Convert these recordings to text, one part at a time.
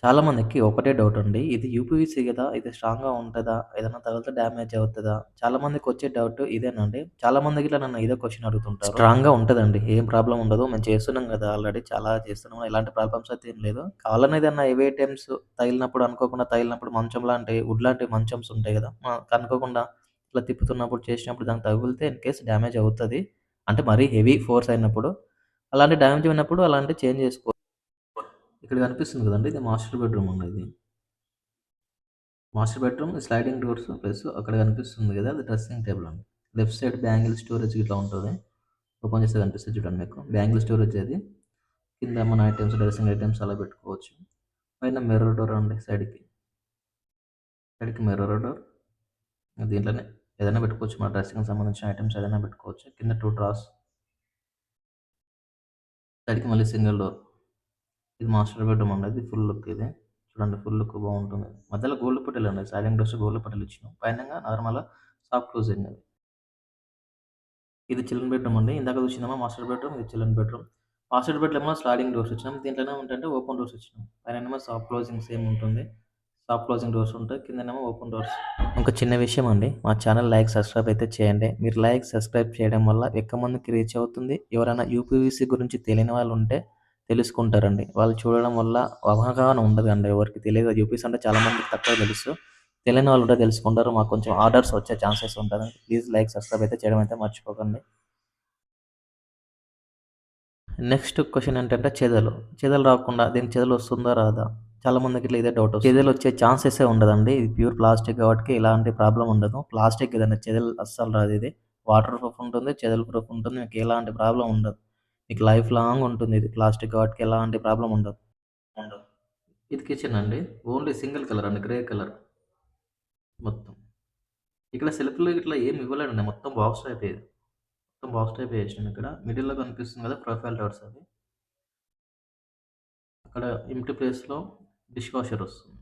చాలా మందికి ఒకటే డౌటండి. ఇది యూపీవీసీ గదా! ఇది స్ట్రాంగ్‌గా ఉంటదా? ఏదైనా తగిలితే డ్యామేజ్ అవుతదా? చాలా మందికొచ్చే డౌట్ ఇదేనండి. చాలా మంది గిట్ల నన్ను ఇదే క్వెషన్ అడుగుతుంటారు. స్ట్రాంగ్‌గా ఉంటదండి. ఏం ప్రాబ్లమ్ ఉండదు. మేము చేస్తున్నాం గదా! ఆల్రెడీ చాలా చేస్తున్నాం. ఎలాంటి ప్రాబ్లమ్స్ అయితే ఏం లేదు. కావాలని ఏదన్నా హెవీ ఐటెమ్స్ తగిలినప్పుడు అనుకోకుండా తగిలినప్పుడు మంచం లాంటి వుడ్ లాంటి మంచమ్స్ ఉంటాయి గదా! అనుకోకుండా ఇట్లా తిప్పుతున్నప్పుడు చేసినప్పుడు దానికి తగిలితే ఇన్ కేస్ డ్యామేజ్ అవుతది. అంటే మరీ హెవీ ఫోర్స్ అయినప్పుడు. అలాంటి డ్యామేజ్ అయినప్పుడు అలాంటివి చేంజ్ చేసుకో ఇక్కడ కనిపిస్తుంది కదండీ! ఇది మాస్టర్ బెడ్‌రూమ్ అండి ఇది. Master bedroom sliding doors plus అక్కడ కనిపిస్తుంది కదా! అది డ్రెస్సింగ్ టేబుల్ అండి. లెఫ్ట్ సైడ్ బ్యాంగిల్ స్టోరేజ్ ఇట్లా ఉంటది. ఓపెన్ చేస్తే కనిపిస్తది చూడండి మీకు. బ్యాంగిల్ స్టోరేజ్ అది. కింద మన ఐటెమ్స్, డ్రెస్సింగ్ ఐటెమ్స్ అలా పెట్టుకోవచ్చు. పైన మిర్రర్ డోర్ అండి సైడ్‌కి. సైడ్‌కి మిర్రర్ డోర్. దీంట్లోనే ఏదైనా పెట్టుకోవచ్చు. మన డ్రెస్సింగ్‌కి సంబంధించిన ఐటెమ్స్ ఏదైనా పెట్టుకోవచ్చు. కింద 2 డ్రాస్. సైడ్‌కి మళ్ళీ సింగిల్ డోర్. ఇది మాస్టర్ బెడ్‌రూమ్ అండి. ఇది ఫుల్ లుక్ ఇది. చూడండి ఫుల్ లుక్ బావుంటుంది. మధ్యలో గోల్డ్ పట్టీలండి. సైడింగ్ డోర్స్ గోల్డ్ పట్టీలిచ్చినాం. పైనంగా నార్మల్‌గా సాఫ్ట్ క్లోజింగ్ అది. ఇది చిల్డ్రన్ బెడ్‌రూమ్ అండి. ఇందాక చూసిందేమో మాస్టర్ బెడ్‌రూమ్. ఇది చిల్డ్రన్ బెడ్‌రూమ్. మాస్టర్ బెడ్‌రూమ్‌లో స్లైడింగ్ డోర్స్ ఇచ్చినాం. దీంట్లోనేమో ఏంటంటే ఓపెన్ డోర్స్ ఇచ్చినాం. పైనేమో సాఫ్ట్ క్లోజింగ్ సేమ్ ఉంటుంది. సాఫ్ట్ క్లోజింగ్ డోర్స్ ఉంటాయి. కిందనేమో ఓపెన్ డోర్స్. ఒక చిన్న విషయం అండి. మా ఛానల్ లైక్, సబ్స్క్రైబ్ అయితే చేయండి. మీరు లైక్, సబ్స్క్రైబ్ చేయడం వల్ల ఎక్కువ మందికి రీచ్ అవుతుంది. ఎవరైనా యూపీవీసీ గురించి తెలియని వాళ్ళుంటే తెలుసుకుంటారండి. వాళ్ళు చూడడం వల్ల అవగాహన ఉండదండి. ఎవరికీ తెలియదు. యూపీఎస్ అంటే చాలా మందికి తక్కువ తెలుసు. తెలియని వాళ్ళుంటే తెలుసుకుంటారు. మాకు కొంచెం ఆర్డర్స్ వచ్చే ఛాన్సెస్ ఉంటదండి. ప్లీజ్ లైక్, సబ్స్క్రైబ్ అయితే చేయడం అయితే మర్చిపోకండి. నెక్స్ట్ క్వెషన్ ఏంటంటే చెదలు. చెదలు రాకుండా దీనికి చెదలు వస్తుందా? రాదా? చాలా మందికి ఇట్లా ఇదే డౌట్ వస్తుంది. చెదలొచ్చే ఛాన్సెసే ఉండదండి. ఇది ప్యూర్ ప్లాస్టిక్ కాబట్టి ఎలాంటి ప్రాబ్లమ్ ఉండదు. ప్లాస్టిక్ ఇదండి. చెదలు అస్సలు రాదు ఇది. వాటర్ ప్రూఫ్ ఉంటుంది. చెదలు ప్రూఫ్ ఉంటుంది. మీకు ఎలాంటి ప్రాబ్లమ్ ఉండదు. మీకు లైఫ్ లాంగ్ ఉంటుంది ఇది. ప్లాస్టిక్ కాబట్టి ఎలాంటి ప్రాబ్లమ్ ఉండదు. ఉండదు. ఇది కిచెన్ అండి. ఓన్లీ సింగిల్ కలర్ అండి. గ్రే కలర్ మొత్తం. ఇక్కడ సెల్ఫ్‌లు ఇట్లా ఏమి ఇవ్వలేదండి. మొత్తం బాక్స్ టైపే ఇది. మొత్తం బాక్స్ టైపే ఏసినాం ఇక్కడ. మిడిల్‌లో కనిపిస్తుంది కదా! ప్రొఫైల్ డోర్స్ అవి. అక్కడ ఎంప్టీ ప్లేస్‌లో డిష్ వాషర్ వస్తుంది.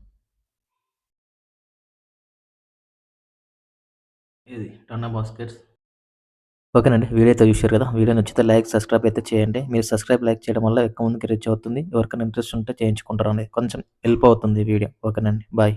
ఇది టన్నా బాస్కెట్స్. ఓకేనండి. వీడియో అయితే చూసారు కదా! వీడియో నచ్చితే లైక్, సబ్స్క్రైబ్ అయితే చేయండి. మీరు సబ్స్క్రైబ్, లైక్ చేయడం వల్ల ఎక్కువ మందికి రీచ్ అవుతుంది. ఎవరికైనా ఇంట్రెస్ట్ ఉంటే చేయించుకుంటారండి. కొంచెం హెల్ప్ అవుతుంది ఈ వీడియో. ఓకేనండి. బాయ్.